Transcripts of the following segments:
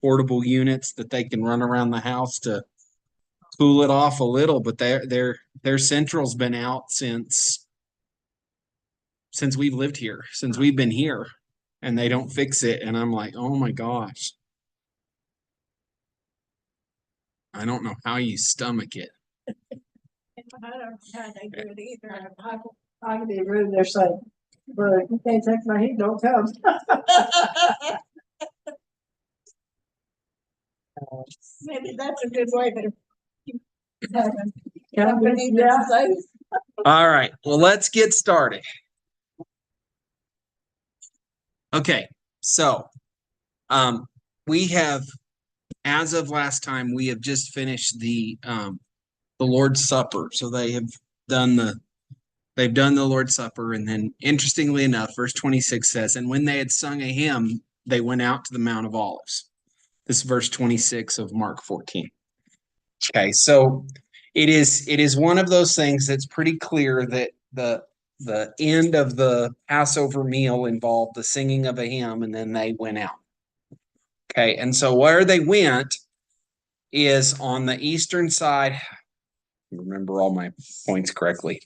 portable units that they can run around the house to cool it off a little, but their central's been out since we've lived here, since we've been here, and they don't fix it. And I'm like, oh my gosh. I don't know how you stomach it. I don't know how they do it either. I can be rude. They're saying, "But you can't take my heat, don't come." Maybe that's a good way to company. Yeah. All right. Well, let's get started. Okay. So, we have, as of last time, we have just finished the Lord's Supper. So they've done the Lord's Supper, and then interestingly enough, verse 26 says, "And when they had sung a hymn, they went out to the Mount of Olives." This is verse 26 of Mark 14. Okay, so it is one of those things that's pretty clear that the end of the Passover meal involved the singing of a hymn, and then they went out. Okay, and so where they went is on the eastern side. Remember all my points correctly.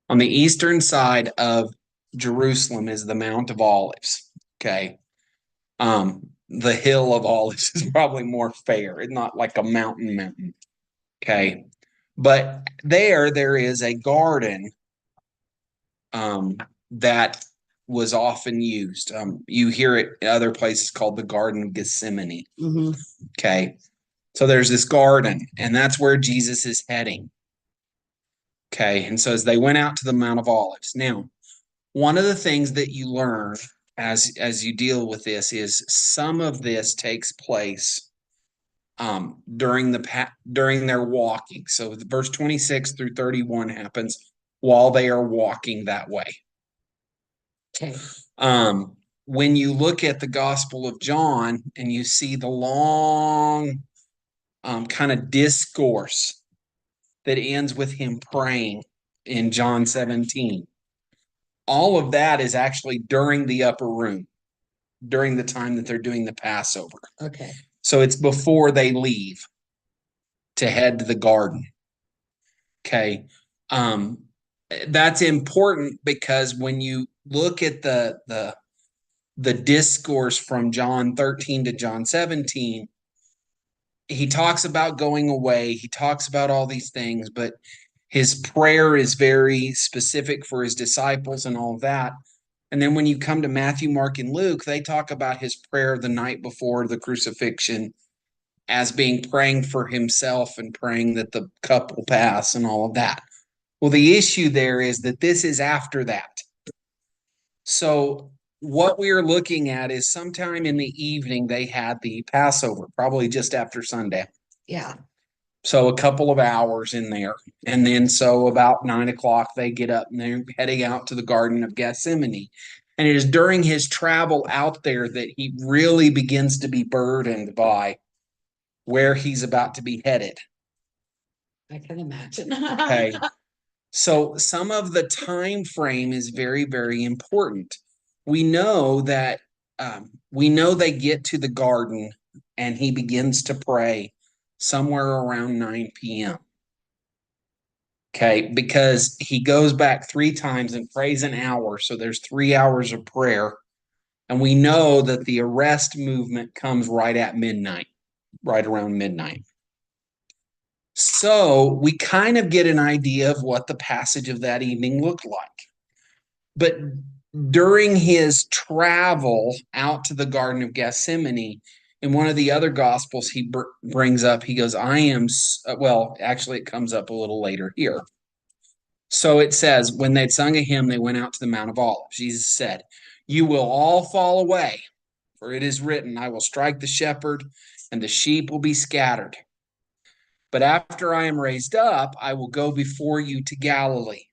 On the eastern side of Jerusalem is the Mount of Olives. Okay. The Hill of Olives is probably more fair. It's not like a mountain. Okay. But there is a garden that was often used. You hear it in other places called the Garden of Gethsemane. Mm-hmm. Okay. So there's this garden, and that's where Jesus is heading. Okay. And so as they went out to the Mount of Olives. Now, one of the things that you learn as you deal with this is some of this takes place during their walking. So the verse 26 through 31 happens while they are walking that way. Okay. When you look at the Gospel of John and you see the long kind of discourse that ends with him praying in John 17, all of that is actually during the upper room, during the time that they're doing the Passover. Okay. So it's before they leave to head to the garden. Okay. That's important because when you look at the discourse from John 13 to John 17, he talks about going away. He talks about all these things, but his prayer is very specific for his disciples and all of that. And then when you come to Matthew, Mark, and Luke, they talk about his prayer the night before the crucifixion as being praying for himself and praying that the cup will pass and all of that. Well, the issue there is that this is after that. So what we are looking at is sometime in the evening, they had the Passover, probably just after sundown. Yeah. So a couple of hours in there. And then so about 9 o'clock, they get up and they're heading out to the Garden of Gethsemane. And it is during his travel out there that he really begins to be burdened by where he's about to be headed. I can imagine. Okay. So some of the time frame is very, very important. We know that they get to the garden and he begins to pray somewhere around 9 p.m. Okay, because he goes back 3 times and prays an hour. So there's 3 hours of prayer. And we know that the arrest movement comes right at midnight, right around midnight. So we kind of get an idea of what the passage of that evening looked like. But during his travel out to the Garden of Gethsemane, in one of the other Gospels, he brings up, he goes, actually it comes up a little later here. So it says, when they'd sung a hymn, they went out to the Mount of Olives. Jesus said, "You will all fall away, for it is written, I will strike the shepherd, and the sheep will be scattered. But after I am raised up, I will go before you to Galilee."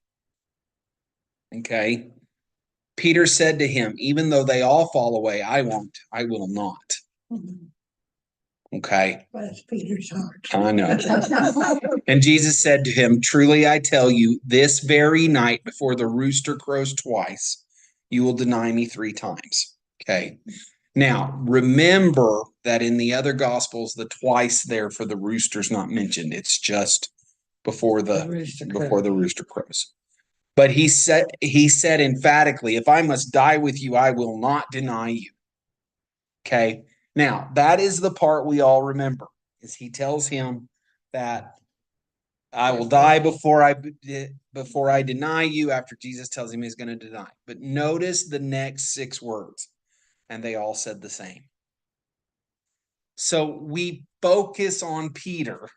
Okay. Peter said to him, "Even though they all fall away, I will not." Okay. Bless Peter's heart. I know. And Jesus said to him, "Truly I tell you, this very night before the rooster crows twice, you will deny me 3 times." Okay. Now, remember that in the other gospels, the twice there for the rooster's not mentioned. It's just before the rooster crows. But he said emphatically, if I must die with you, I will not deny you. Okay. Now, that is the part we all remember, is he tells him that I will die before I deny you, after Jesus tells him he's going to deny. But notice the next 6 words, and they all said the same. So we focus on Peter,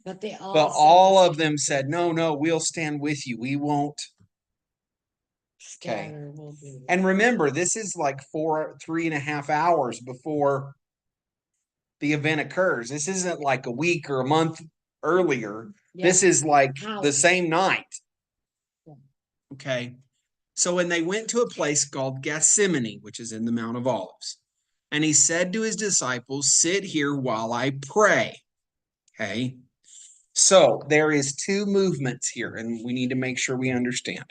but all of them said, no, we'll stand with you. We won't. Okay. And remember, this is like 3.5 hours before the event occurs. This isn't like a week or a month earlier. Yeah. This is like the same night. Yeah. Okay. So when they went to a place called Gethsemane, which is in the Mount of Olives, and he said to his disciples, sit here while I pray. Okay. So there is 2 movements here, and we need to make sure we understand.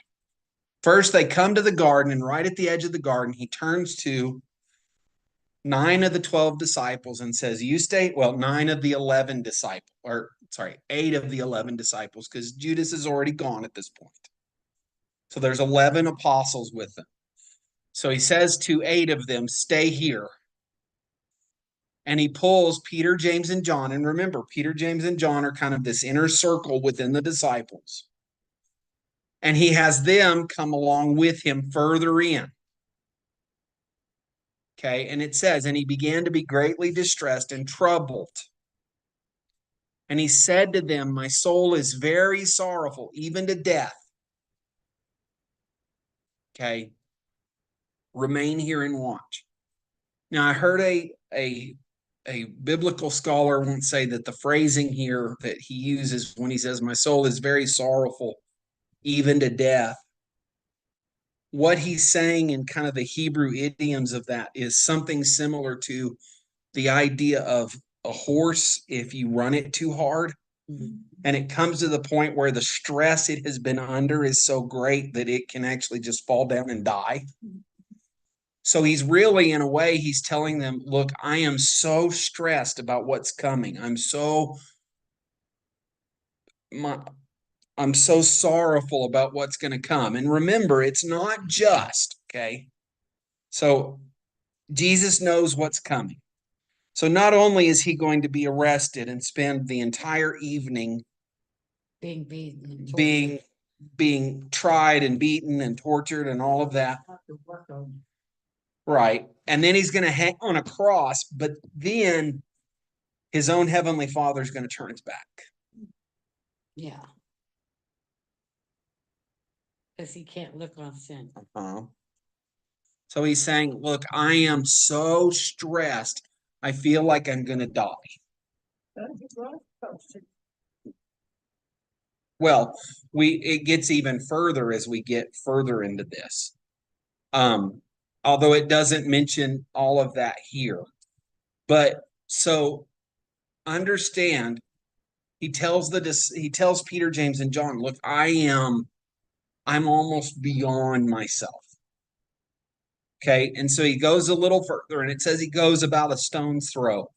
First, they come to the garden, and right at the edge of the garden, he turns to 9 of the 12 disciples and says, you stay, well, 9 of the 11 disciples, or sorry, 8 of the 11 disciples, because Judas is already gone at this point. So there's 11 apostles with them. So he says to 8 of them, stay here. And he pulls Peter, James, and John. And remember, Peter, James, and John are kind of this inner circle within the disciples. And he has them come along with him further in. Okay, and it says, and he began to be greatly distressed and troubled. And he said to them, my soul is very sorrowful, even to death. Okay, remain here and watch. Now, I heard a biblical scholar once say that the phrasing here that he uses when he says, my soul is very sorrowful, even to death, what he's saying in kind of the Hebrew idioms of that is something similar to the idea of a horse if you run it too hard. And it comes to the point where the stress it has been under is so great that it can actually just fall down and die. So he's really, in a way, he's telling them, look, I am so stressed about what's coming. I'm so sorrowful about what's going to come. And remember, it's not just, okay? So Jesus knows what's coming. So not only is he going to be arrested and spend the entire evening being beaten, being tried and beaten and tortured and all of that. Right. And then he's going to hang on a cross, but then his own heavenly Father is going to turn his back. Yeah. Because he can't look on sin. So he's saying, look, I am so stressed. I feel like I'm going to die. Well, it gets even further as we get further into this. Although it doesn't mention all of that here. But so understand, he tells Peter, James, and John, look, I'm almost beyond myself. Okay, and so he goes a little further, and it says he goes about a stone's throw.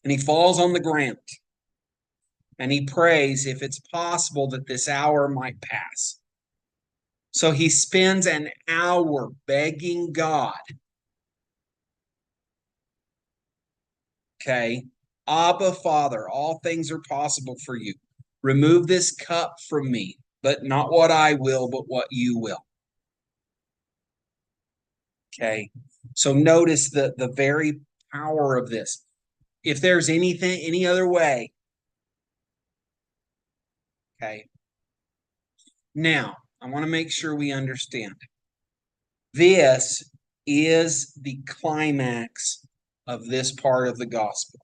And he falls on the ground. And he prays if it's possible that this hour might pass. So he spends an hour begging God. Okay, Abba, Father, all things are possible for you. Remove this cup from me, but not what I will, but what you will. Okay, so notice the very power of this. If there's any other way. Okay. Now, I want to make sure we understand. This is the climax of this part of the gospel.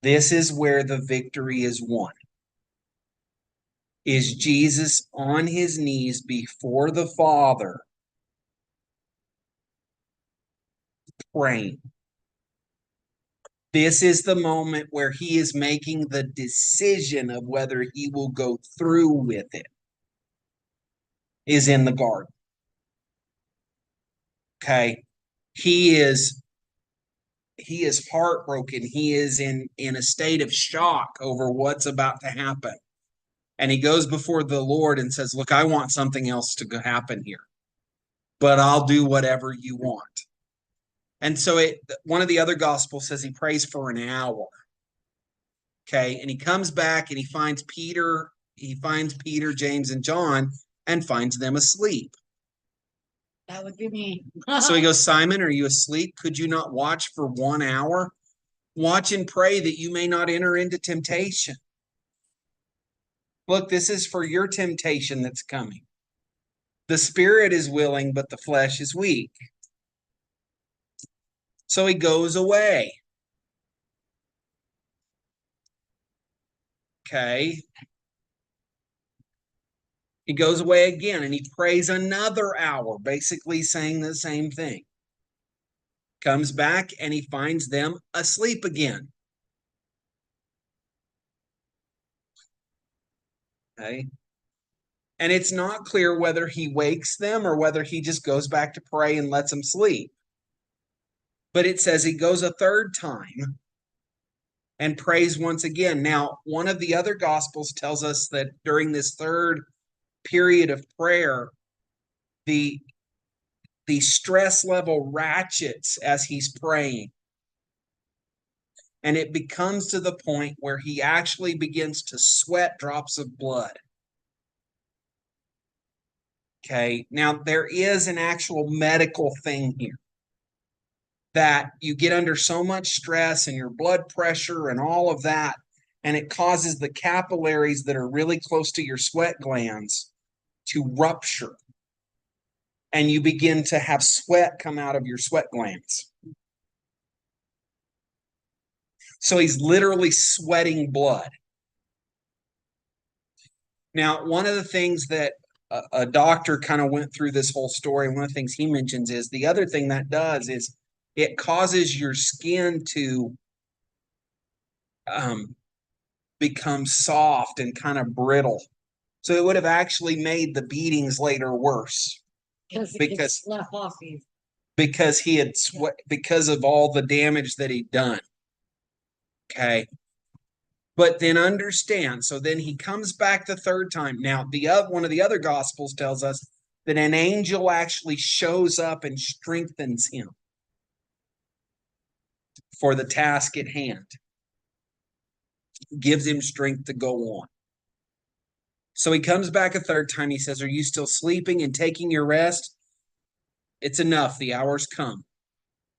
This is where the victory is won. Is Jesus on his knees before the Father praying. This is the moment where he is making the decision of whether he will go through with it. Is in the garden. Okay. He is heartbroken. He is in a state of shock over what's about to happen. And he goes before the Lord and says, look, I want something else to happen here, but I'll do whatever you want. And so one of the other gospels says he prays for an hour. Okay. And he comes back and he finds Peter, James, and John, and finds them asleep. That would be me. So he goes, Simon, are you asleep? Could you not watch for 1 hour? Watch and pray that you may not enter into temptation. Look, this is for your temptation that's coming. The spirit is willing, but the flesh is weak. So he goes away. Okay. He goes away again and he prays another hour, basically saying the same thing. Comes back and he finds them asleep again. Okay. And it's not clear whether he wakes them or whether he just goes back to pray and lets them sleep. But it says he goes a third time and prays once again. Now, one of the other gospels tells us that during this third period of prayer, the stress level ratchets as he's praying. And it becomes to the point where he actually begins to sweat drops of blood. Okay, now there is an actual medical thing here that you get under so much stress and your blood pressure and all of that, and it causes the capillaries that are really close to your sweat glands to rupture. And you begin to have sweat come out of your sweat glands. So he's literally sweating blood. Now, one of the things that a doctor kind of went through this whole story, one of the things he mentions is the other thing that does is it causes your skin to become soft and kind of brittle. So it would have actually made the beatings later worse because he had sweat because of all the damage that he'd done. Okay. But then understand, so then he comes back the third time. Now, one of the other gospels tells us that an angel actually shows up and strengthens him for the task at hand, gives him strength to go on. So he comes back a third time. He says, are you still sleeping and taking your rest? It's enough. The hour's come.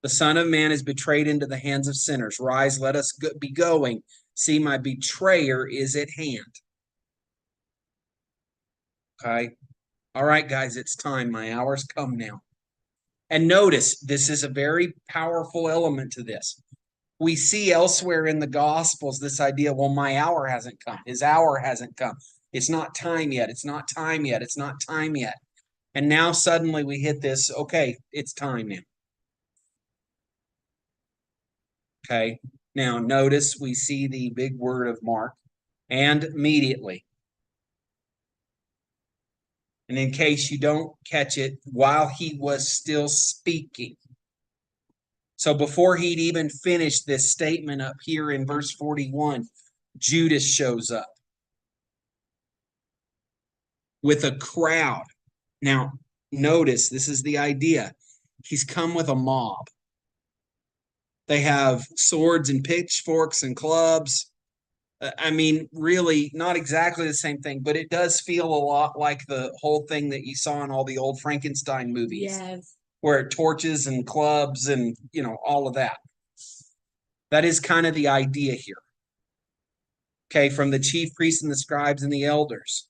The Son of Man is betrayed into the hands of sinners. Rise, let us be going. See, my betrayer is at hand. Okay. All right, guys, it's time. My hour's come now. And notice, this is a very powerful element to this. We see elsewhere in the Gospels this idea, well, my hour hasn't come. His hour hasn't come. It's not time yet. It's not time yet. It's not time yet. And now suddenly we hit this, okay, it's time now. Okay. Now notice we see the big word of Mark, and immediately. And in case you don't catch it, while he was still speaking. So before he'd even finished this statement up here in verse 41, Judas shows up with a crowd. Now, notice, this is the idea. He's come with a mob. They have swords and pitchforks and clubs. I mean, really, not exactly the same thing, but it does feel a lot like the whole thing that you saw in all the old Frankenstein movies. Yes. Where torches and clubs and, all of that. That is kind of the idea here. Okay, from the chief priests and the scribes and the elders.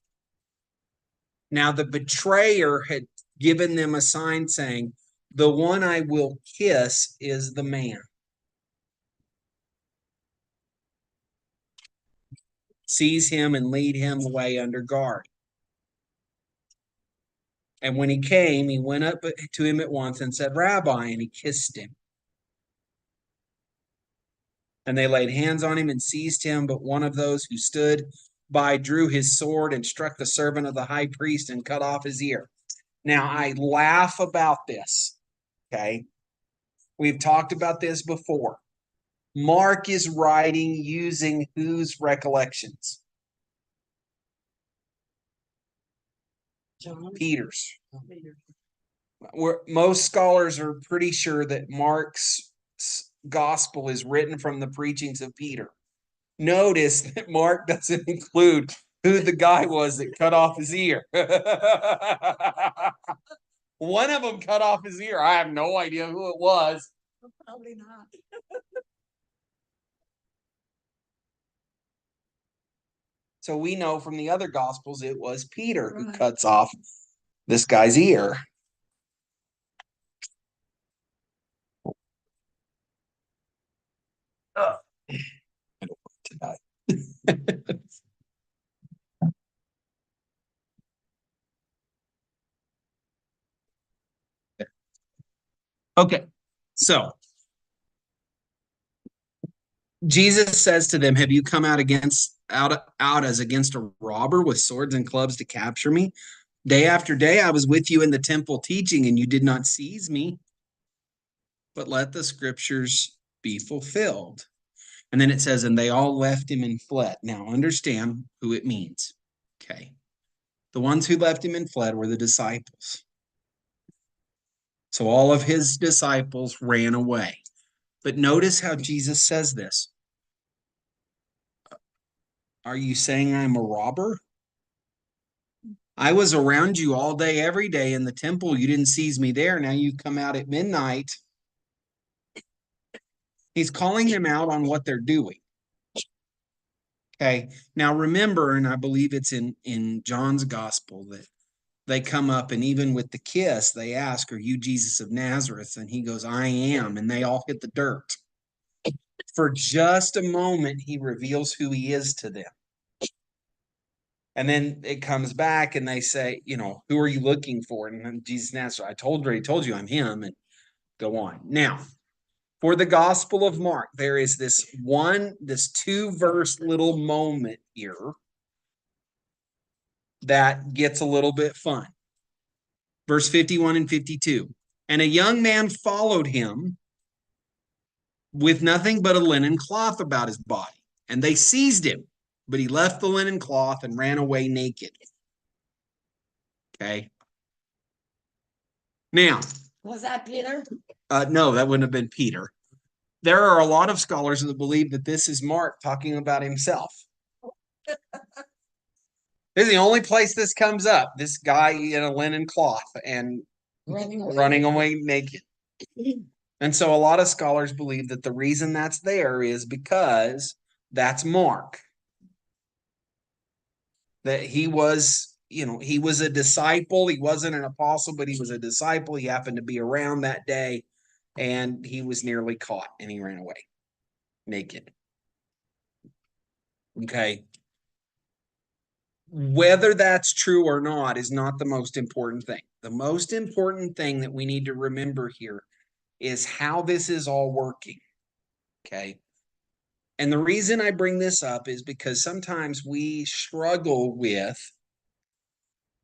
Now, the betrayer had given them a sign saying, the one I will kiss is the man. Seize him and lead him away under guard. And when he came, he went up to him at once and said, Rabbi, and he kissed him. And they laid hands on him and seized him, but one of those who stood by drew his sword and struck the servant of the high priest and cut off his ear. Now, I laugh about this Okay. We've talked about this before. Mark is writing using whose recollections? John. Peter's. Peter. Most scholars are pretty sure that Mark's gospel is written from the preachings of Peter. Notice that Mark doesn't include who the guy was that cut off his ear. One of them cut off his ear. I have no idea who it was. Probably not. So we know from the other gospels it was Peter who Right. cuts off this guy's ear. I don't want to die. Okay, so Jesus says to them, "Have you come out as against a robber with swords and clubs to capture me? Day after day I was with you in the temple teaching, and you did not seize me. But let the scriptures be fulfilled." And then it says, "And they all left him and fled." Now understand who it means. Okay. The ones who left him and fled were the disciples. So all of his disciples ran away. But notice how Jesus says this. Are you saying I'm a robber? I was around you all day, every day in the temple. You didn't seize me there. Now you come out at midnight. He's calling them out on what they're doing. Okay. Now remember, and I believe it's in John's gospel, that they come up and even with the kiss, they ask, "Are you Jesus of Nazareth?" And he goes, "I am." And they all hit the dirt. For just a moment, he reveals who he is to them. And then it comes back and they say, "Who are you looking for?" And then Jesus Nazareth, "I already told you I'm him," and go on. Now, for the Gospel of Mark, there is this 2-verse little moment here that gets a little bit fun. Verse 51 and 52. "And a young man followed him with nothing but a linen cloth about his body. And they seized him, but he left the linen cloth and ran away naked." Okay. Now, Was that Peter? no, that wouldn't have been Peter. There are a lot of scholars that believe that this is Mark talking about himself. This is the only place this comes up. This guy in a linen cloth and running away naked. And so a lot of scholars believe that the reason that's there is because that's Mark. That he was a disciple. He wasn't an apostle, but he was a disciple. He happened to be around that day, and he was nearly caught, and he ran away naked. Okay. Whether that's true or not is not the most important thing. The most important thing that we need to remember here is how this is all working. Okay. And the reason I bring this up is because sometimes we struggle with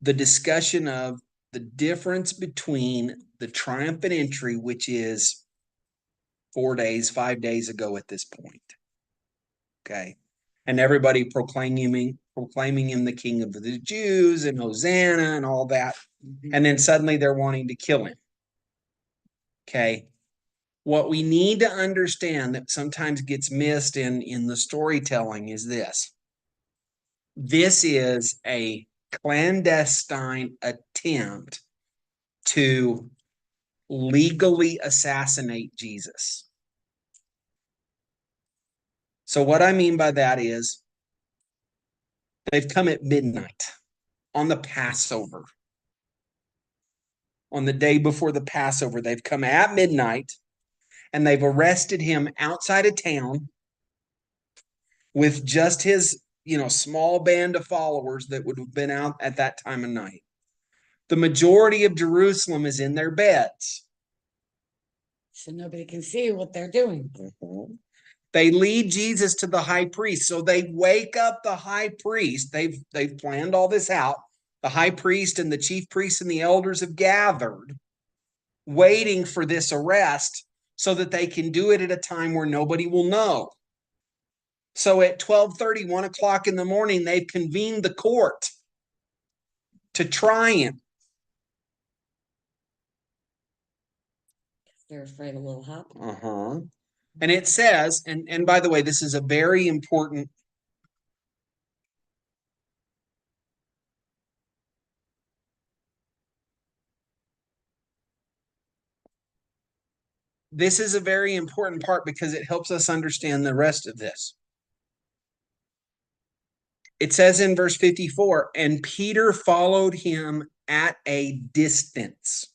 the discussion of the difference between the triumphant entry, which is 4 days, 5 days ago at this point. Okay. And everybody proclaiming him the King of the Jews and Hosanna and all that. And then suddenly they're wanting to kill him. Okay. What we need to understand that sometimes gets missed in the storytelling is this. This is a clandestine attempt to legally assassinate Jesus. So what I mean by that is they've come at midnight on the Passover. On the day before the Passover, they've come at midnight and they've arrested him outside of town with just his, small band of followers that would have been out at that time of night. The majority of Jerusalem is in their beds. So nobody can see what they're doing. They lead Jesus to the high priest. So they wake up the high priest. They've planned all this out. The high priest and the chief priests and the elders have gathered. waiting for this arrest so that they can do it at a time where nobody will know. So at 12:30, 1 o'clock in the morning, they've convened the court to try him. They're afraid of little hop. Uh-huh. And it says, and by the way, this is a very important part because it helps us understand the rest of this. It says in verse 54, and Peter followed him at a distance.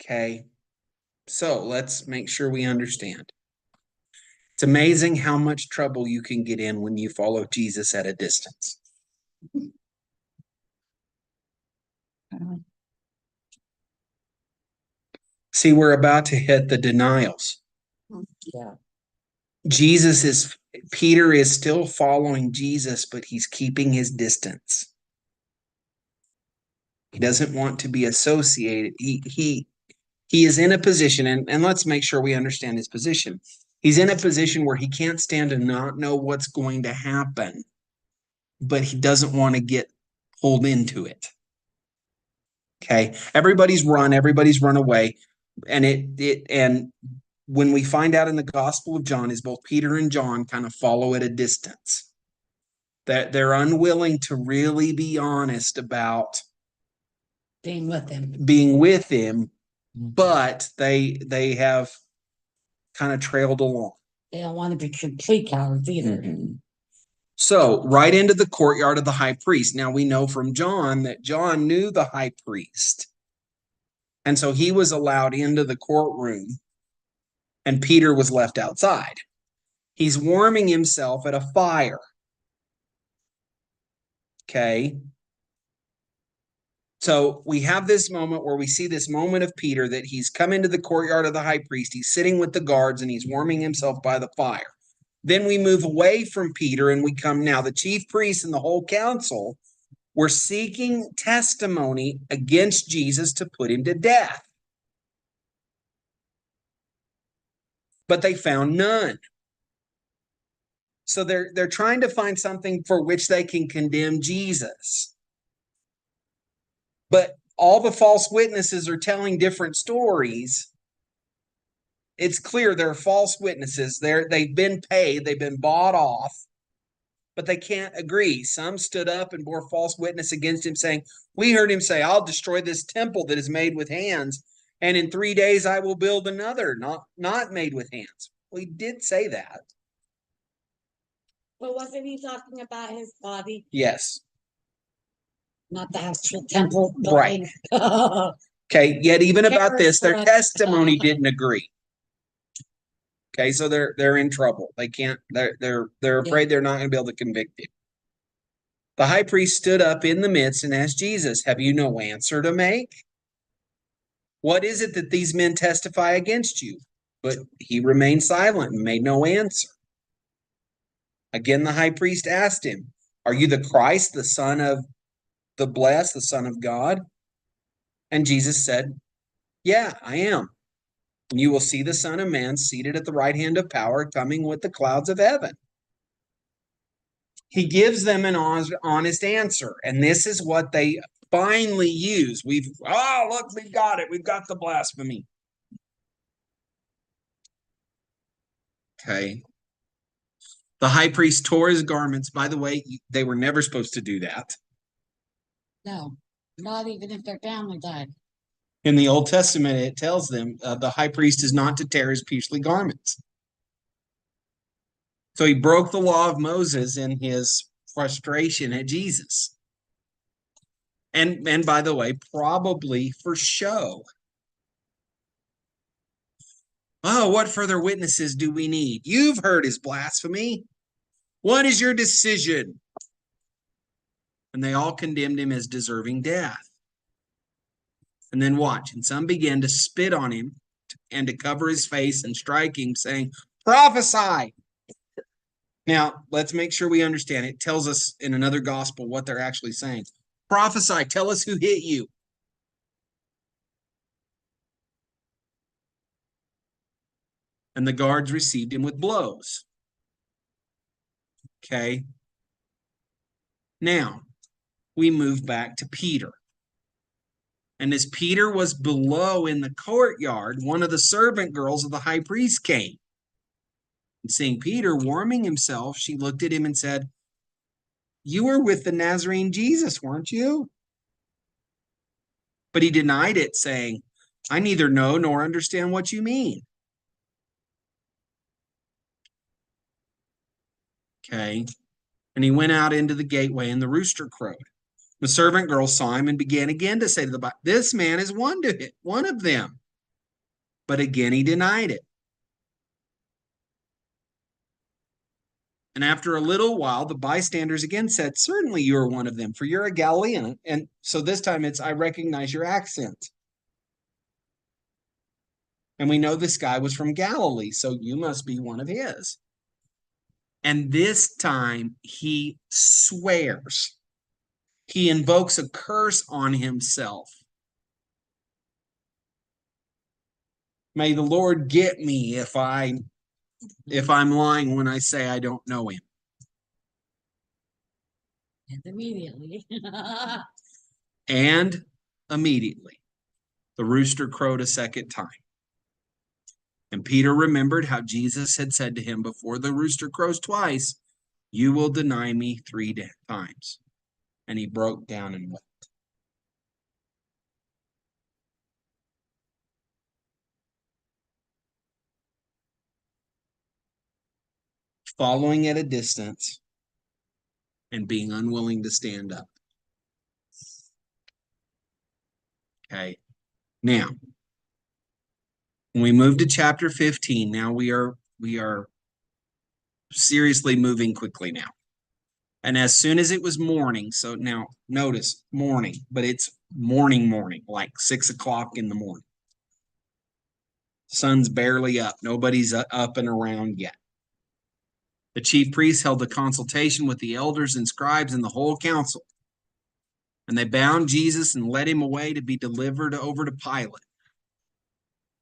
Okay. So let's make sure we understand. It's amazing how much trouble you can get in when you follow Jesus at a distance. See, we're about to hit the denials. Yeah. Peter is still following Jesus, but he's keeping his distance. He doesn't want to be associated. He is in a position, and let's make sure we understand his position. He's in a position where he can't stand to not know what's going to happen, but he doesn't want to get pulled into it. Okay, everybody's run away, and when we find out in the Gospel of John is both Peter and John kind of follow at a distance. That they're unwilling to really be honest about being with him, but they have kind of trailed along. They don't want to be complete cowards either. Mm-hmm. So right into the courtyard of the high priest. Now we know from John that John knew the high priest. And so he was allowed into the courtroom and Peter was left outside. He's warming himself at a fire. Okay. So we have this moment where we see this moment of Peter that he's come into the courtyard of the high priest. He's sitting with the guards and he's warming himself by the fire. Then we move away from Peter and we come now. The chief priests and the whole council were seeking testimony against Jesus to put him to death. But they found none. So they're trying to find something for which they can condemn Jesus. But all the false witnesses are telling different stories. It's clear they're false witnesses. They've been paid, they've been bought off, but they can't agree. Some stood up and bore false witness against him, saying, we heard him say, I'll destroy this temple that is made with hands, and in 3 days I will build another, not made with hands. Well, he did say that. But wasn't he talking about his body? Yes. Not the actual temple. Right. Okay, yet even about this, their testimony didn't agree. Okay, so they're in trouble. They can't, they're afraid they're not going to be able to convict him. The high priest stood up in the midst and asked Jesus, have you no answer to make? What is it that these men testify against you? But he remained silent and made no answer. Again, the high priest asked him, are you the Christ, the Son of the Blessed, the Son of God? And Jesus said, yeah, I am. You will see the Son of Man seated at the right hand of power, coming with the clouds of heaven. He gives them an honest answer, and this is what they finally use. Look, we've got it. We've got the blasphemy. Okay. The high priest tore his garments. By the way, they were never supposed to do that. No, not even if their family died. In the Old Testament, it tells them the high priest is not to tear his priestly garments. So he broke the law of Moses in his frustration at Jesus. And by the way, probably for show. Oh, what further witnesses do we need? You've heard his blasphemy. What is your decision? And they all condemned him as deserving death. And then watch. And some began to spit on him and to cover his face and strike him, saying, prophesy. Now, let's make sure we understand. It tells us in another gospel what they're actually saying. Prophesy. Tell us who hit you. and the guards received him with blows. Okay. Now, we move back to Peter. And as Peter was below in the courtyard, one of the servant girls of the high priest came. And seeing Peter warming himself, she looked at him and said, "You were with the Nazarene Jesus, weren't you?" But he denied it, saying, "I neither know nor understand what you mean." Okay. And he went out into the gateway, and the rooster crowed. The servant girl saw him and began again to say to the boy, "This man is one of them." But again he denied it. And after a little while, the bystanders again said, "Certainly you are one of them, for you're a Galilean." And so this time it's, "I recognize your accent. And we know this guy was from Galilee, so you must be one of his." And this time he swears. He invokes a curse on himself. May the Lord get me if I'm lying when I say I don't know him. And immediately. And immediately the rooster crowed a second time. And Peter remembered how Jesus had said to him, "Before the rooster crows twice, you will deny me 3 times." And he broke down and wept. Following at a distance and being unwilling to stand up. Okay. Now, when we move to chapter 15, now we are seriously moving quickly now. And as soon as it was morning, so now notice morning, but it's morning, like 6 o'clock in the morning. Sun's barely up. Nobody's up and around yet. The chief priests held a consultation with the elders and scribes and the whole council. And they bound Jesus and led him away to be delivered over to Pilate.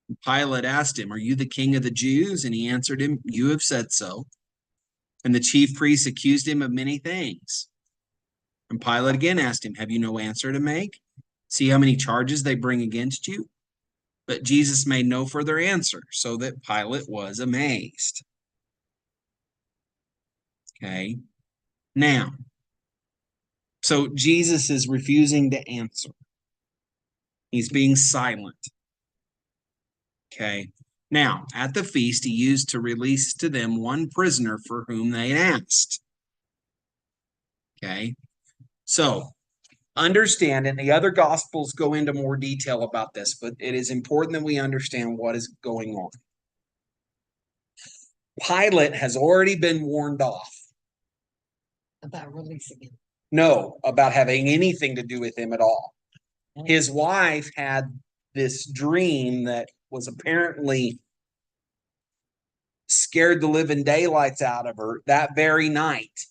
And Pilate asked him, "Are you the king of the Jews?" And he answered him, "You have said so." And the chief priests accused him of many things. And Pilate again asked him, "Have you no answer to make? See how many charges they bring against you?" But Jesus made no further answer, so that Pilate was amazed. Okay. Now, so Jesus is refusing to answer. He's being silent. Okay. Now, at the feast, he used to release to them one prisoner for whom they asked. Okay. So, understand, and the other gospels go into more detail about this, but it is important that we understand what is going on. Pilate has already been warned off. About releasing him. No, about having anything to do with him at all. His wife had this dream that was apparently scared the living daylights out of her that very night.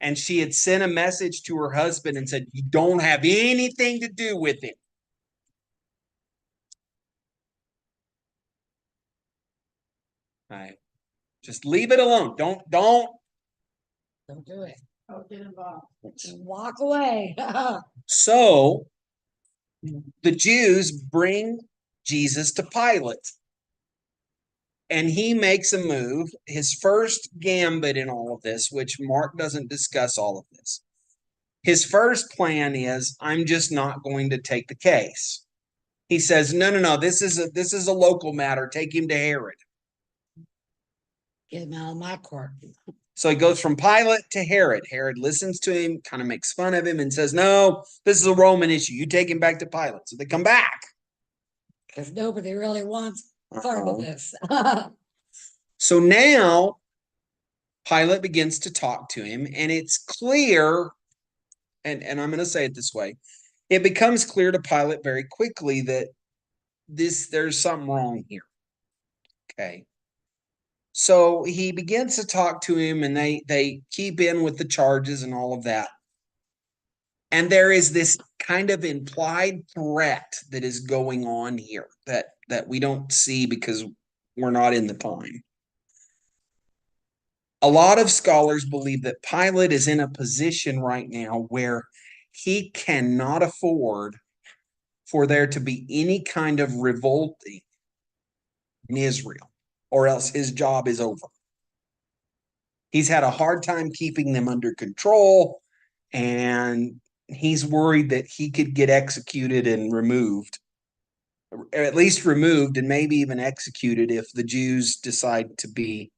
And she had sent a message to her husband and said, "You don't have anything to do with it." All right. Just leave it alone. Don't Don't do it. Oh, get involved. Just walk away. So the Jews bring Jesus to Pilate. And he makes a move, his first gambit in all of this, which Mark doesn't discuss all of this. His first plan is, "I'm just not going to take the case." He says, no, this is a local matter. Take him to Herod. Get him out of my court. So he goes from Pilate to Herod. Herod listens to him, kind of makes fun of him, and says, "No, this is a Roman issue. You take him back to Pilate." So they come back. Because nobody really wants part of this. So now Pilate begins to talk to him, and it's clear, and I'm going to say it this way, it becomes clear to Pilate very quickly that there's something wrong here. Okay. So he begins to talk to him, and they keep in with the charges and all of that. And there is this kind of implied threat that is going on here that we don't see because we're not in the time. A lot of scholars believe that Pilate is in a position right now where he cannot afford for there to be any kind of revolting in Israel, or else his job is over. He's had a hard time keeping them under control, and he's worried that he could get executed and removed, or at least removed and maybe even executed if the Jews decide to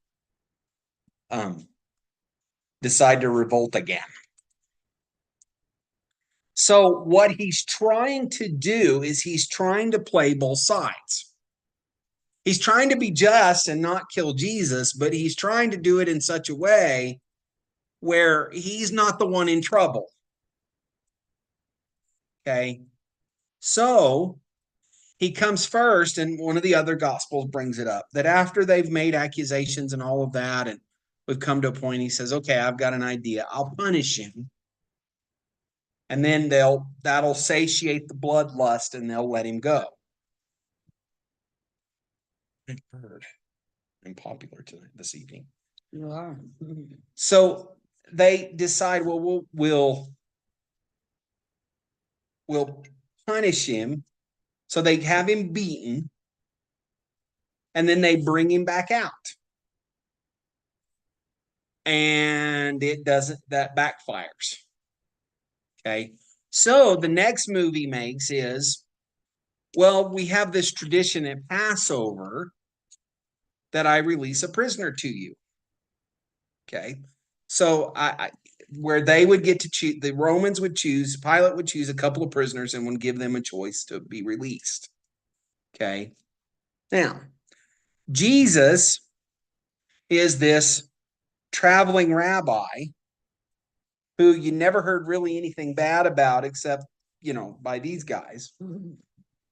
revolt again. So what he's trying to do is he's trying to play both sides. He's trying to be just and not kill Jesus, but he's trying to do it in such a way where he's not the one in trouble. Okay. So he comes first, and one of the other gospels brings it up that after they've made accusations and all of that, and we've come to a point, he says, okay, I've got an idea. I'll punish him. And then that'll satiate the bloodlust and they'll let him go. I'm popular tonight, this evening. You are. So they decide, well, we'll punish him. So they have him beaten, and then they bring him back out. And that backfires. Okay. So the next move he makes is, well, we have this tradition at Passover that I release a prisoner to you. Okay. So where they would get to choose, the Romans would choose, Pilate would choose a couple of prisoners and would give them a choice to be released. Okay. Now, Jesus is this traveling rabbi who you never heard really anything bad about except, by these guys.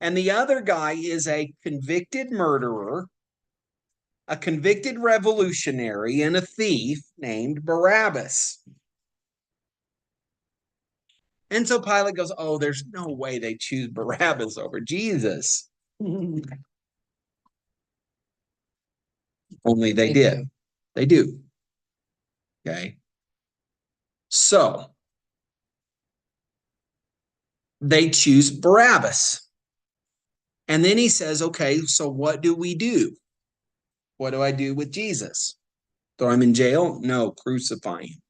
And the other guy is a convicted murderer, a convicted revolutionary, and a thief named Barabbas. And so Pilate goes, oh, there's no way they choose Barabbas over Jesus. Only they did. They do. Okay. So they choose Barabbas. And then he says, okay, so what do we do? What do I do with Jesus? Throw him in jail? No, crucify him.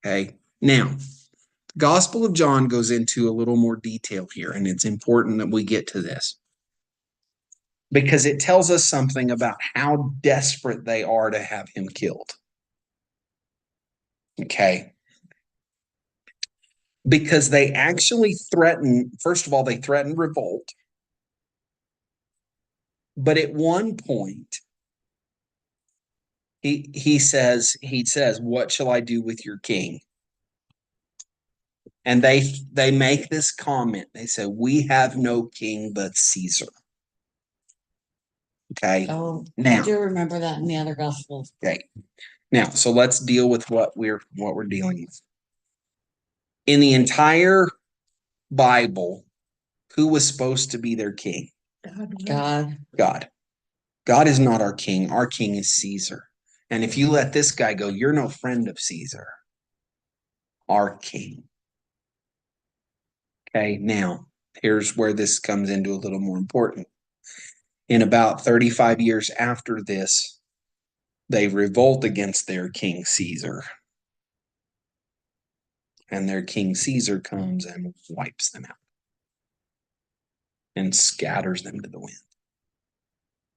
Okay. Now, Gospel of John goes into a little more detail here, and it's important that we get to this because it tells us something about how desperate they are to have him killed. Okay. Because they actually first of all, they threaten revolt. But at one point, he says, what shall I do with your king? And they make this comment. They say, we have no king but Caesar. Okay. Oh, now, I do remember that in the other gospels. Okay. Now, so let's deal with what we're dealing with. In the entire Bible, who was supposed to be their king? God. God is not our king. Our king is Caesar. And if you let this guy go, you're no friend of Caesar. Our king. Okay, now, here's where this comes into a little more important. In about 35 years after this, they revolt against their king Caesar. And their king Caesar comes and wipes them out and scatters them to the wind.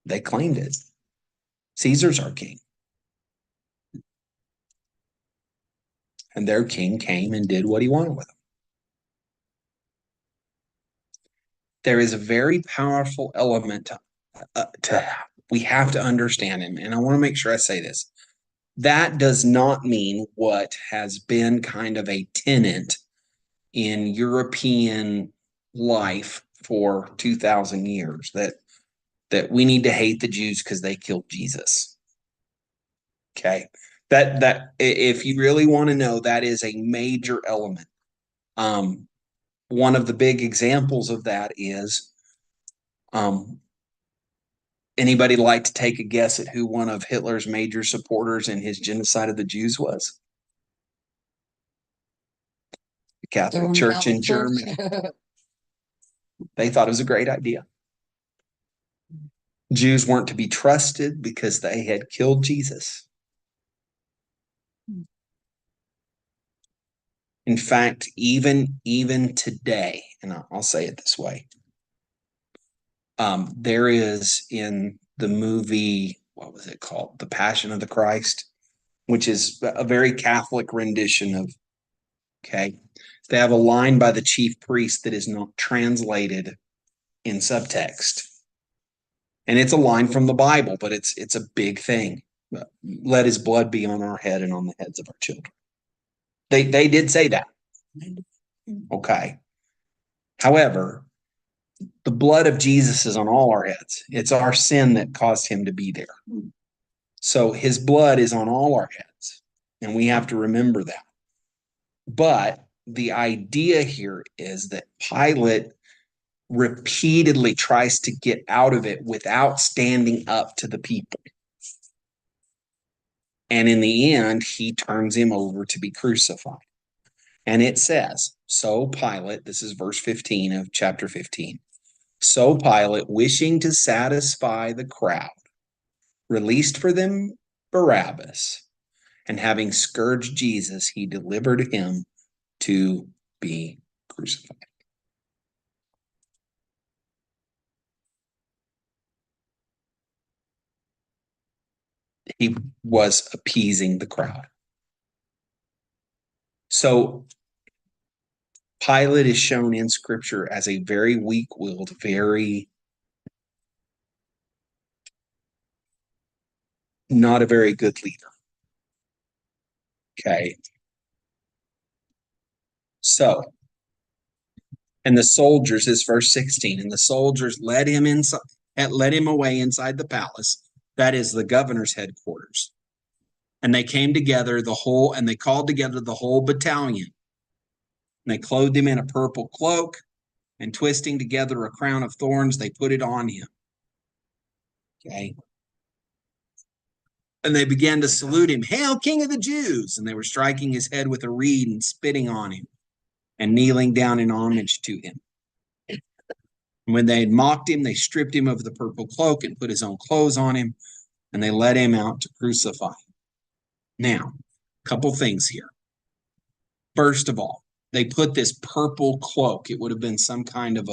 They claimed it. Caesar's our king. And their king came and did what he wanted with them. There is a very powerful element to we have to understand him. And I want to make sure I say this. That does not mean what has been kind of a tenet in European life for 2,000 years that we need to hate the Jews because they killed Jesus. Okay. That if you really want to know, that is a major element. One of the big examples of that is Anybody like to take a guess at who one of Hitler's major supporters in his genocide of the Jews was? The Catholic Roman Church in Catholic Church. Germany. They thought it was a great idea. Jews weren't to be trusted because they had killed Jesus. In fact, even today, and I'll say it this way, there is in the movie, what was it called? The Passion of the Christ, which is a very Catholic rendition of, okay, they have a line by the chief priest that is not translated in subtext. And it's a line from the Bible, but it's a big thing. Let his blood be on our head and on the heads of our children. They did say that. Okay. However, the blood of Jesus is on all our heads. It's our sin that caused him to be there. So his blood is on all our heads, and we have to remember that. But the idea here is that Pilate repeatedly tries to get out of it without standing up to the people. And in the end, he turns him over to be crucified. And it says, so Pilate, this is verse 15 of chapter 15. So Pilate, wishing to satisfy the crowd, released for them Barabbas, and having scourged Jesus, he delivered him to be crucified. He was appeasing the crowd. So Pilate is shown in Scripture as a very weak-willed, not a very good leader. Okay. So, and the soldiers, is verse 16, and the soldiers led him away inside the palace, that is the governor's headquarters. And they came together and they called together the whole battalion. And they clothed him in a purple cloak, and twisting together a crown of thorns, they put it on him. Okay. And they began to salute him, "Hail, King of the Jews!" And they were striking his head with a reed and spitting on him and kneeling down in homage to him. And when they had mocked him, they stripped him of the purple cloak and put his own clothes on him, and they led him out to crucify him. Now, a couple things here. First of all, they put this purple cloak. It would have been some kind of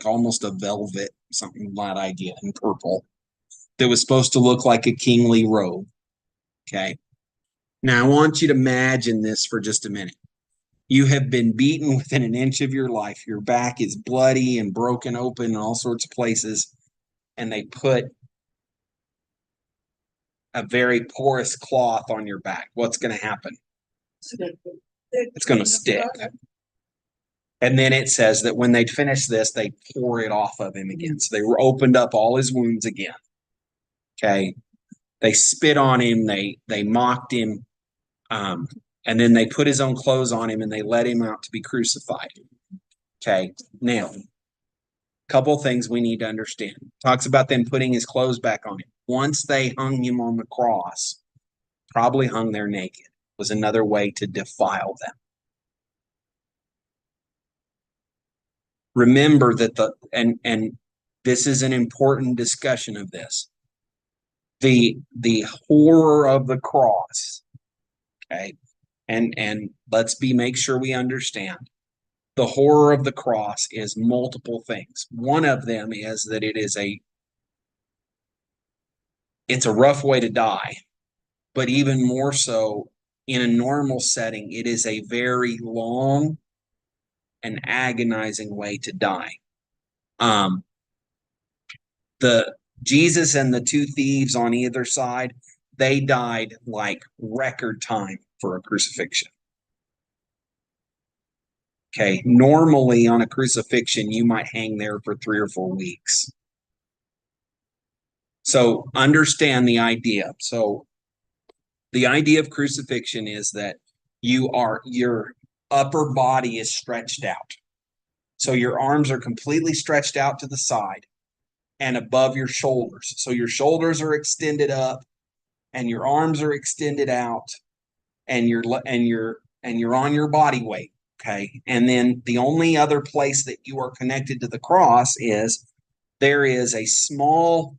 almost a velvet, something that idea in purple, that was supposed to look like a kingly robe. Okay. Now, I want you to imagine this for just a minute. You have been beaten within an inch of your life. Your back is bloody and broken open in all sorts of places. And they put a very porous cloth on your back. What's going to happen? It's going to stick. And then it says that when they'd finish this, they pour it off of him again. So they opened up all his wounds again. Okay. They spit on him. They mocked him. And then they put his own clothes on him and they let him out to be crucified. Okay. Now, a couple things we need to understand. Talks about them putting his clothes back on him. Once they hung him on the cross, probably hung there naked, was another way to defile them. Remember that and this is an important discussion of this. The horror of the cross, okay, and make sure we understand. The horror of the cross is multiple things. One of them is that it's a rough way to die, but even more so in a normal setting, it is a very long and agonizing way to die. The Jesus and the two thieves on either side, they died like record time for a crucifixion. Okay, normally on a crucifixion, you might hang there for 3 or 4 weeks. So understand the idea. So the idea of crucifixion is that your upper body is stretched out. So your arms are completely stretched out to the side. and above your shoulders. So your shoulders are extended up and your arms are extended out and you're on your body weight. Okay. And then the only other place that you are connected to the cross is there is a small,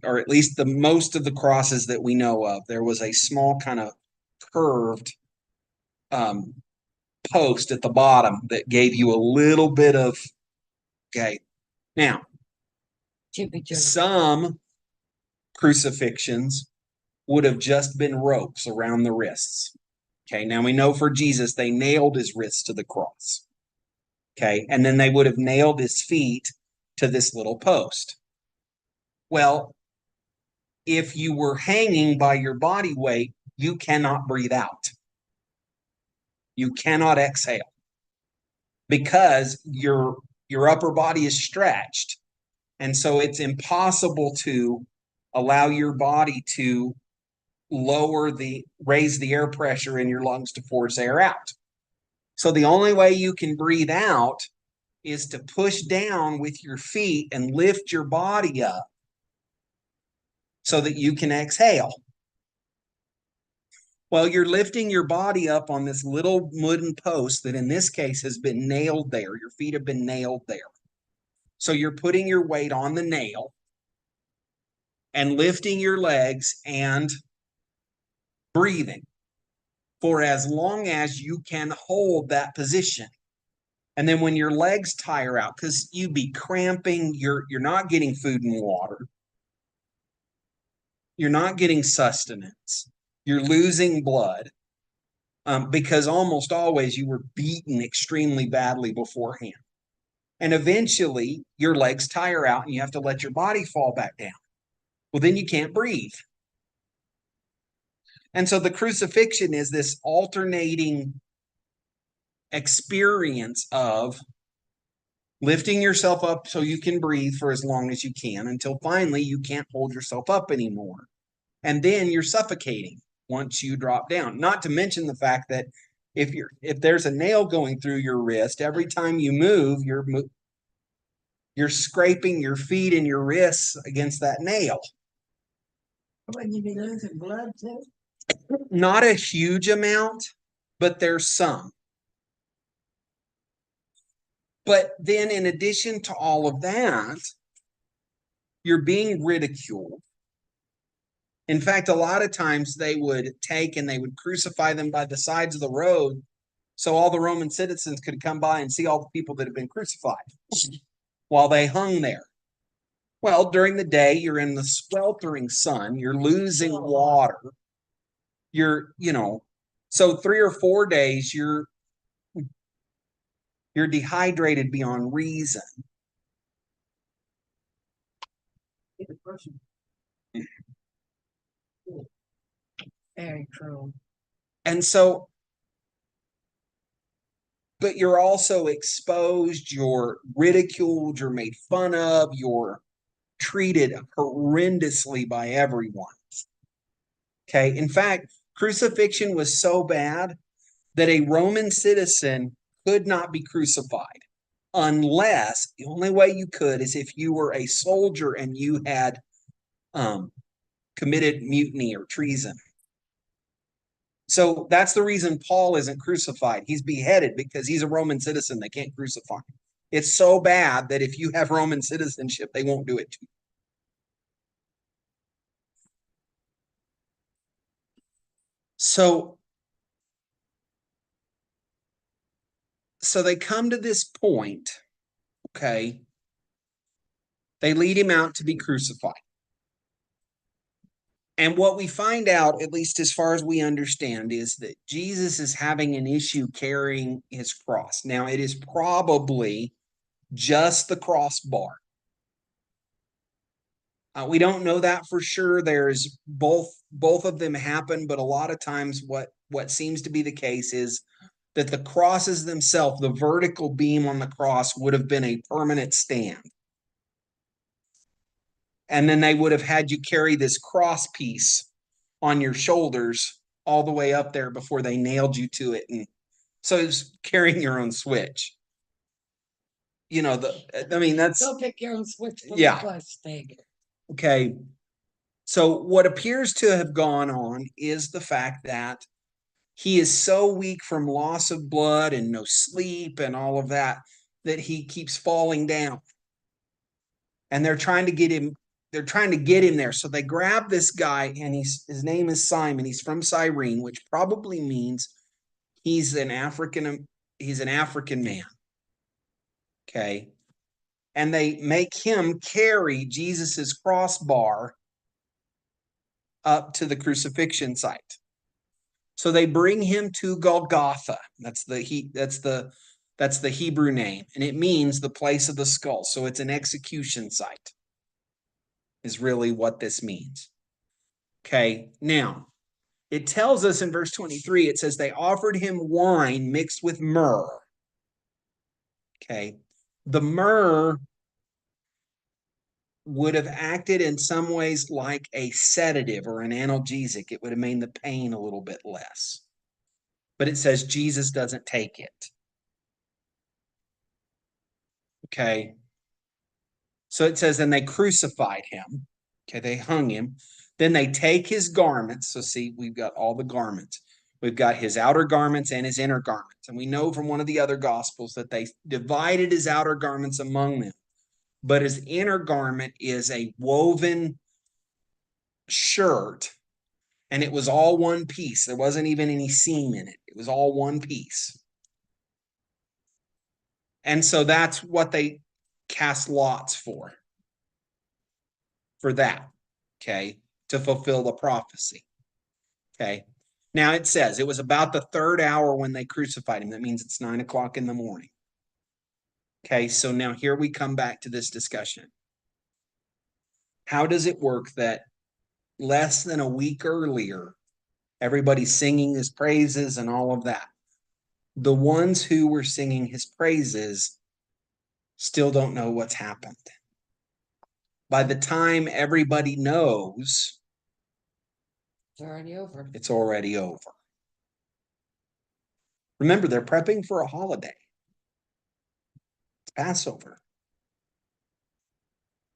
or at least the most of the crosses that we know of, there was a small kind of curved post at the bottom that gave you a little bit of, okay. Now, some crucifixions would have just been ropes around the wrists. Okay, now we know for Jesus, they nailed his wrists to the cross. Okay, and then they would have nailed his feet to this little post. Well, if you were hanging by your body weight, you cannot breathe out. You cannot exhale because your upper body is stretched. And so it's impossible to allow your body to raise the air pressure in your lungs to force air out. So the only way you can breathe out is to push down with your feet and lift your body up so that you can exhale. Well, you're lifting your body up on this little wooden post that in this case has been nailed there. Your feet have been nailed there. So you're putting your weight on the nail and lifting your legs and breathing for as long as you can hold that position. And then when your legs tire out, because you'd be cramping, you're not getting food and water. You're not getting sustenance. You're losing blood because almost always you were beaten extremely badly beforehand. And eventually your legs tire out and you have to let your body fall back down. Well, then you can't breathe. And so the crucifixion is this alternating experience of lifting yourself up so you can breathe for as long as you can until finally you can't hold yourself up anymore. And then you're suffocating once you drop down. Not to mention the fact that if there's a nail going through your wrist, every time you move, you're scraping your feet and your wrists against that nail. Wouldn't you be losing blood too? Not a huge amount, but there's some. But then in addition to all of that, you're being ridiculed. In fact, a lot of times they would take and they would crucify them by the sides of the road so all the Roman citizens could come by and see all the people that had been crucified while they hung there. Well, during the day, you're in the sweltering sun, you're losing water. So 3 or 4 days, you're dehydrated beyond reason. Very true. And so, but you're also exposed, you're ridiculed, you're made fun of, you're treated horrendously by everyone. Okay. In fact, crucifixion was so bad that a Roman citizen could not be crucified unless the only way you could is if you were a soldier and you had committed mutiny or treason. So that's the reason Paul isn't crucified. He's beheaded because he's a Roman citizen. They can't crucify him. It's so bad that if you have Roman citizenship, they won't do it to you. So they come to this point, okay? They lead him out to be crucified. And what we find out, at least as far as we understand, is that Jesus is having an issue carrying his cross. Now, it is probably just the crossbar. We don't know that for sure. There's both of them happen, but a lot of times what seems to be the case is that the crosses themselves, the vertical beam on the cross, would have been a permanent stand. And then they would have had you carry this cross piece on your shoulders all the way up there before they nailed you to it. And so it's carrying your own switch. that's Go pick your own switch from Yeah. the flesh thing. okay. So what appears to have gone on is the fact that he is so weak from loss of blood and no sleep and all of that he keeps falling down. And they're trying to get him there. So they grab this guy, and his name is Simon. He's from Cyrene, which probably means he's an African man. Okay. And they make him carry Jesus's crossbar up to the crucifixion site. So they bring him to Golgotha. That's the Hebrew name, and it means the place of the skull. So it's an execution site, is really what this means. Okay, now it tells us in verse 23, it says they offered him wine mixed with myrrh. Okay, the myrrh would have acted in some ways like a sedative or an analgesic. It would have made the pain a little bit less. But it says Jesus doesn't take it. Okay. So it says, and they crucified him. Okay, they hung him. Then they take his garments. So see, we've got all the garments. We've got his outer garments and his inner garments. And we know from one of the other gospels that they divided his outer garments among them. But his inner garment is a woven shirt, and it was all one piece. There wasn't even any seam in it. It was all one piece. And so that's what they cast lots for that, okay, to fulfill the prophecy. Okay. Now it says it was about the third hour when they crucified him. That means it's 9 o'clock in the morning. Okay, so now here we come back to this discussion. How does it work that less than a week earlier, everybody's singing his praises and all of that? The ones who were singing his praises still don't know what's happened. By the time everybody knows, It's already over. it's already over. Remember, they're prepping for a holiday. It's Passover.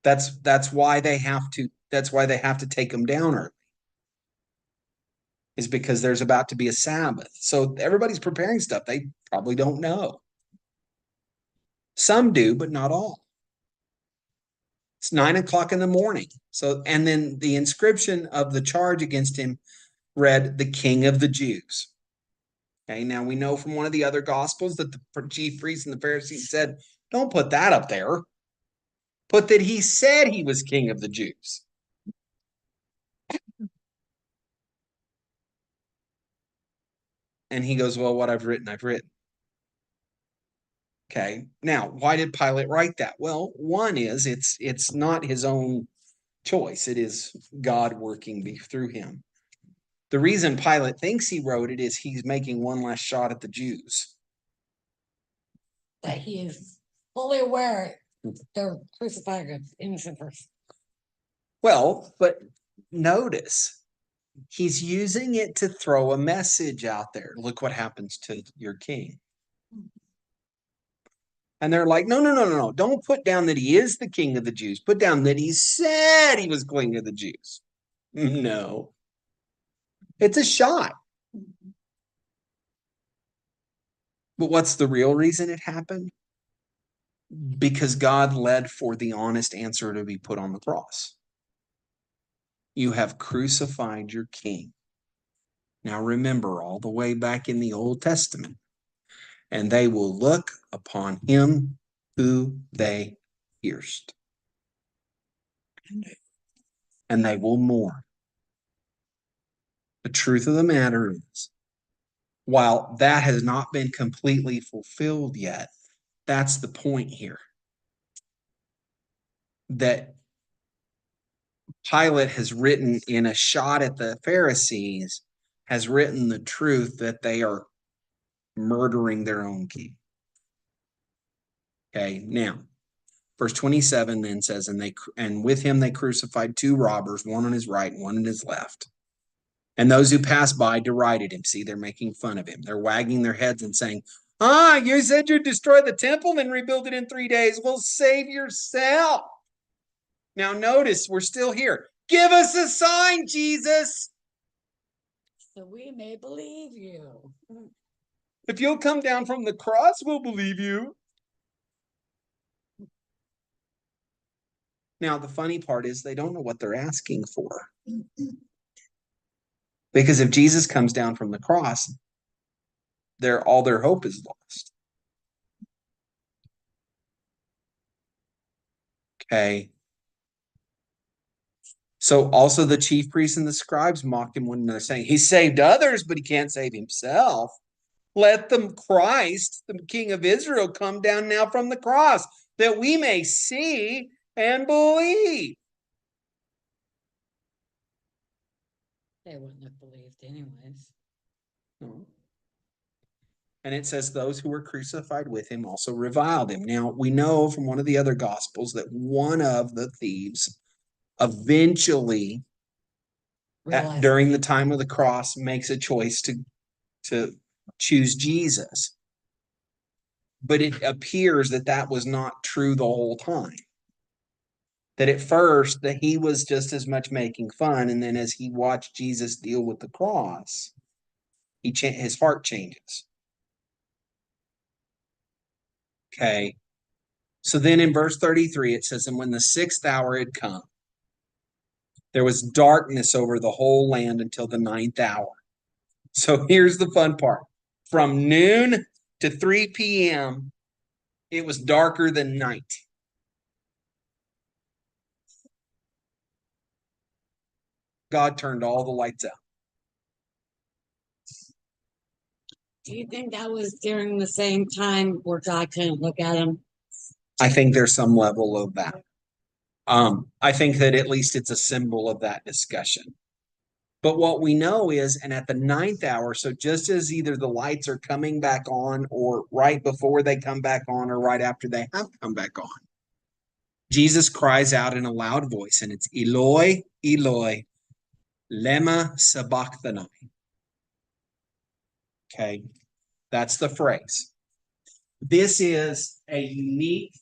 That's why they have to take them down early. Is because there's about to be a Sabbath. So everybody's preparing stuff. They probably don't know. Some do, but not all. It's 9 o'clock in the morning. So, and then the inscription of the charge against him read, "The King of the Jews." Okay, now we know from one of the other gospels that the chief priests and the Pharisees said, don't put that up there. Put that he said he was King of the Jews. And he goes, well, what I've written, I've written. Okay, now, why did Pilate write that? Well, one is it's not his own choice. It is God working through him. The reason Pilate thinks he wrote it is he's making one last shot at the Jews. That he is fully aware they're crucifying an innocent person. Well, but notice, he's using it to throw a message out there. Look what happens to your king. And they're like, no. Don't put down that he is the king of the Jews. Put down that he said he was king of the Jews. No. It's a shot. But what's the real reason it happened? Because God led for the honest answer to be put on the cross. You have crucified your king. Now remember, all the way back in the Old Testament, and they will look upon him who they pierced, and they will mourn. The truth of the matter is, while that has not been completely fulfilled yet, that's the point here. That Pilate has written in a shot at the Pharisees, has written the truth that they are murdering their own king. Okay, now, verse 27 then says, and with him they crucified two robbers, one on his right and one on his left. And those who passed by derided him. See, they're making fun of him. They're wagging their heads and saying, You said you'd destroy the temple and rebuild it in 3 days. Well, save yourself. Now notice we're still here. Give us a sign, Jesus. So we may believe you. If you'll come down from the cross, we'll believe you. Now, the funny part is they don't know what they're asking for. Because if Jesus comes down from the cross, all their hope is lost. Okay. So also the chief priests and the scribes mocked him when they're saying, he saved others, but he can't save himself. Let the Christ, the King of Israel, come down now from the cross, that we may see and believe. They wouldn't have believed anyways. And it says those who were crucified with him also reviled him. Now, we know from one of the other gospels that one of the thieves eventually, during the time of the cross, makes a choice to choose Jesus. But it appears that that was not true the whole time. That at first that he was just as much making fun, and then as he watched Jesus deal with the cross, his heart changes. Okay. So then in verse 33 it says, and when the 6th hour had come, there was darkness over the whole land until the 9th hour. So here's the fun part. From noon to 3 p.m., it was darker than night. God turned all the lights out. Do you think that was during the same time where God couldn't look at him? I think there's some level of that. I think that at least it's a symbol of that discussion. But what we know is, and at the 9th hour, so just as either the lights are coming back on or right before they come back on or right after they have come back on, Jesus cries out in a loud voice, and it's Eloi, Eloi, lema sabachthani. Okay, that's the phrase. This is a unique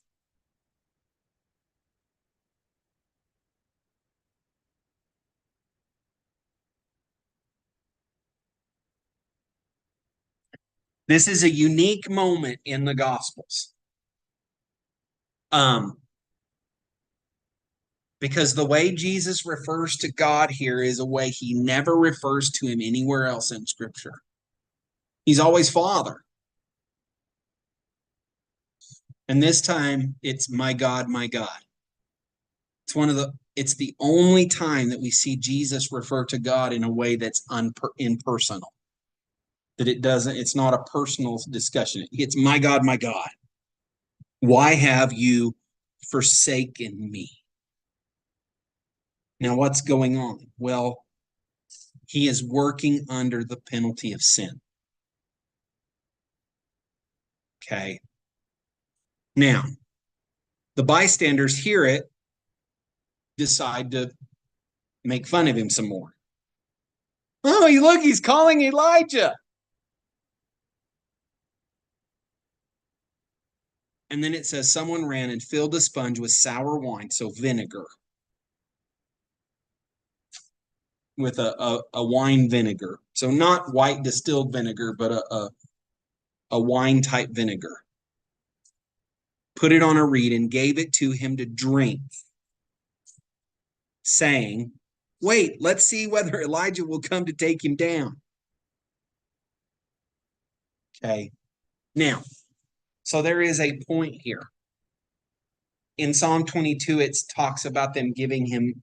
moment in the Gospels. Because the way Jesus refers to God here is a way he never refers to him anywhere else in Scripture. He's always Father. And this time it's my God, my God. It's the only time that we see Jesus refer to God in a way that's impersonal. That it's not a personal discussion. It's my God, my God. Why have you forsaken me? Now, what's going on? Well, he is working under the penalty of sin. Okay. Now, the bystanders hear it, decide to make fun of him some more. Oh, look, he's calling Elijah. And then it says someone ran and filled a sponge with sour wine, so vinegar, with a wine vinegar. So not white distilled vinegar, but a wine type vinegar. Put it on a reed and gave it to him to drink, saying, wait, let's see whether Elijah will come to take him down. Okay. Now, so there is a point here. In Psalm 22, it talks about them giving him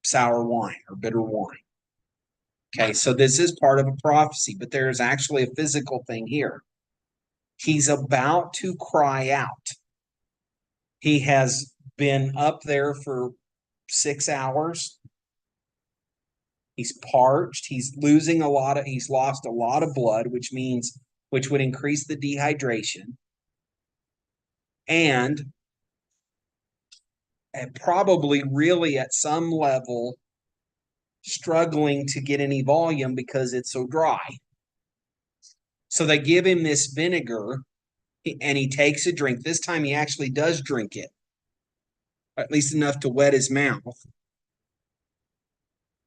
sour wine or bitter wine. Okay, so this is part of a prophecy, but there is actually a physical thing here. He's about to cry out. He has been up there for 6 hours. He's parched. He's lost a lot of blood, which would increase the dehydration. And probably really at some level struggling to get any volume because it's so dry. So they give him this vinegar and he takes a drink. This time he actually does drink it, at least enough to wet his mouth.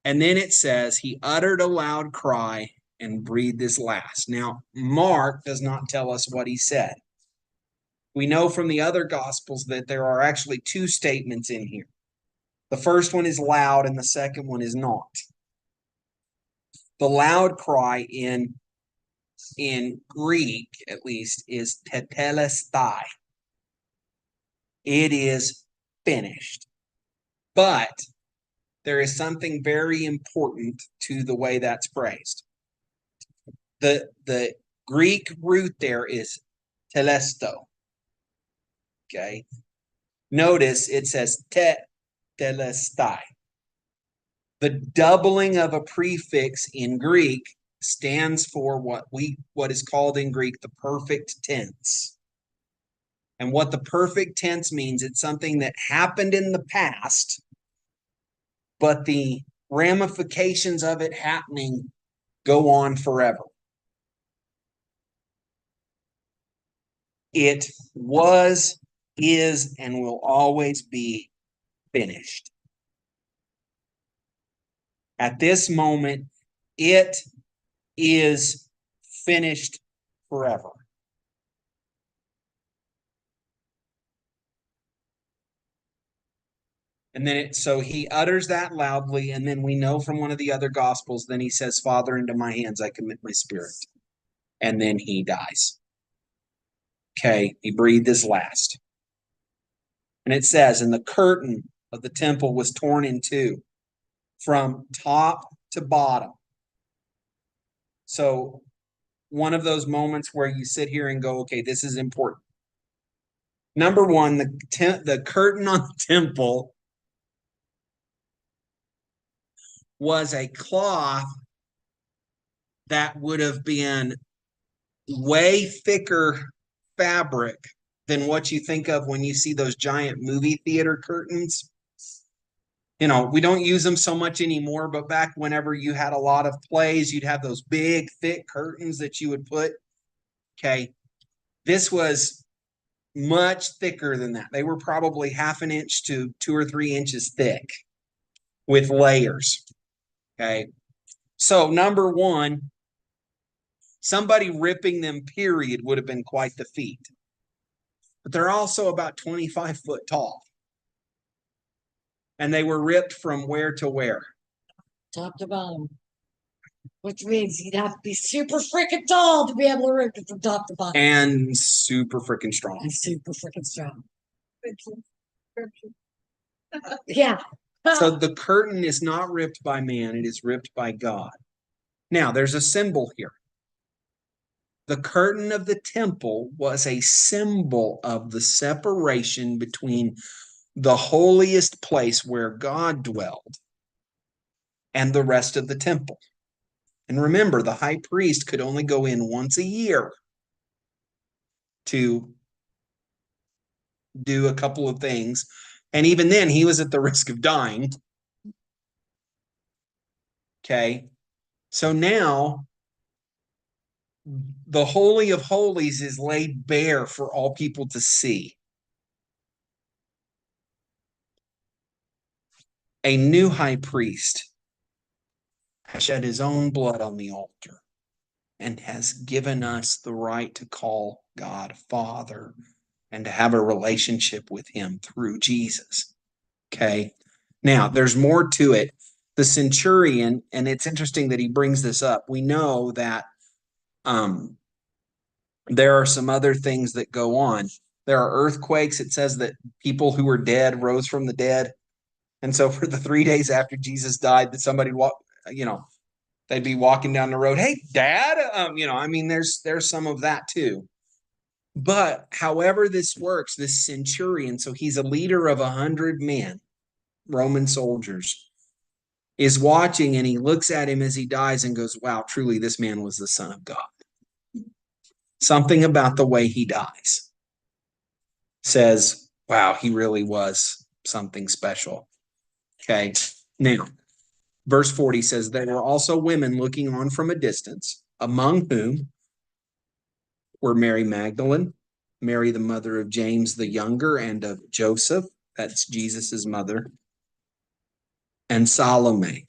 And then it says he uttered a loud cry and breathed his last. Now, Mark does not tell us what he said. We know from the other gospels that there are actually two statements in here. The first one is loud and the second one is not. The loud cry in Greek, at least, is tetelestai. It is finished. But there is something very important to the way that's phrased. The Greek root there is telesto. Okay. Notice it says tetelestai. The doubling of a prefix in Greek stands for what is called in Greek the perfect tense. And what the perfect tense means, it's something that happened in the past, but the ramifications of it happening go on forever. It was, is, and will always be finished. At this moment, it is finished forever. And then so he utters that loudly, and then we know from one of the other gospels, then he says, Father, into my hands I commit my spirit. And then he dies. Okay, he breathed his last. And it says, and the curtain of the temple was torn in two from top to bottom. So one of those moments where you sit here and go, okay, this is important. Number one, the curtain on the temple was a cloth that would have been way thicker fabric than what you think of when you see those giant movie theater curtains. You know, we don't use them so much anymore, but back whenever you had a lot of plays, you'd have those big, thick curtains that you would put. Okay. This was much thicker than that. They were probably 1/2 inch to 2 or 3 inches thick with layers. Okay. So number one, somebody ripping them, period, would have been quite the feat. But they're also about 25 foot tall. And they were ripped from where to where? Top to bottom. Which means you'd have to be super freaking tall to be able to rip it from top to bottom. And super freaking strong. And super freaking strong. Yeah. So the curtain is not ripped by man, it is ripped by God. Now, there's a symbol here. The curtain of the temple was a symbol of the separation between the holiest place where God dwelled and the rest of the temple. And remember, the high priest could only go in once a year to do a couple of things. And even then, he was at the risk of dying. Okay. So now, the Holy of Holies is laid bare for all people to see. A new high priest has shed his own blood on the altar and has given us the right to call God Father and to have a relationship with him through Jesus. Okay. Now, there's more to it. The centurion, and it's interesting that he brings this up. We know that there are some other things that go on. There are earthquakes. It says that people who were dead rose from the dead. And so for the 3 days after Jesus died, that somebody they'd be walking down the road. Hey, Dad, there's some of that too. But however this works, this centurion, so he's a leader of 100 men, Roman soldiers, is watching, and he looks at him as he dies and goes, wow, truly this man was the Son of God. Something about the way he dies says, wow, he really was something special. Okay. Now, verse 40 says, there were also women looking on from a distance, among whom were Mary Magdalene, Mary, the mother of James the Younger and of Joseph, that's Jesus's mother, and Salome.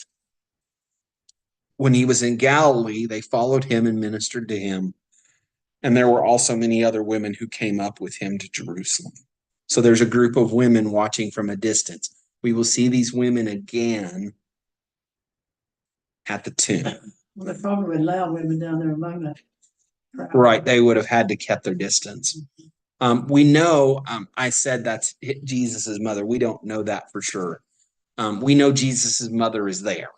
When he was in Galilee, they followed him and ministered to him. And there were also many other women who came up with him to Jerusalem. So there's a group of women watching from a distance. We will see these women again at the tomb. Well, they probably would allow women down there among the crowd. Right. They would have had to keep their distance. We know, I said that's Jesus's mother. We don't know that for sure. We know Jesus's mother is there.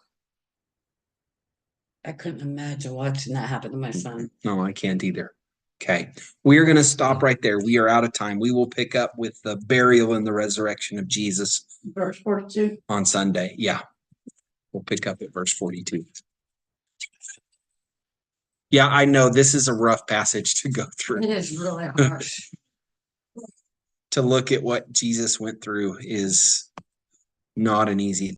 I couldn't imagine watching that happen to my son. No, I can't either. Okay. We are going to stop right there. We are out of time. We will pick up with the burial and the resurrection of Jesus Verse 42. on Sunday. Yeah. We'll pick up at verse 42. Yeah, I know this is a rough passage to go through. It is really hard. To look at what Jesus went through is not an easy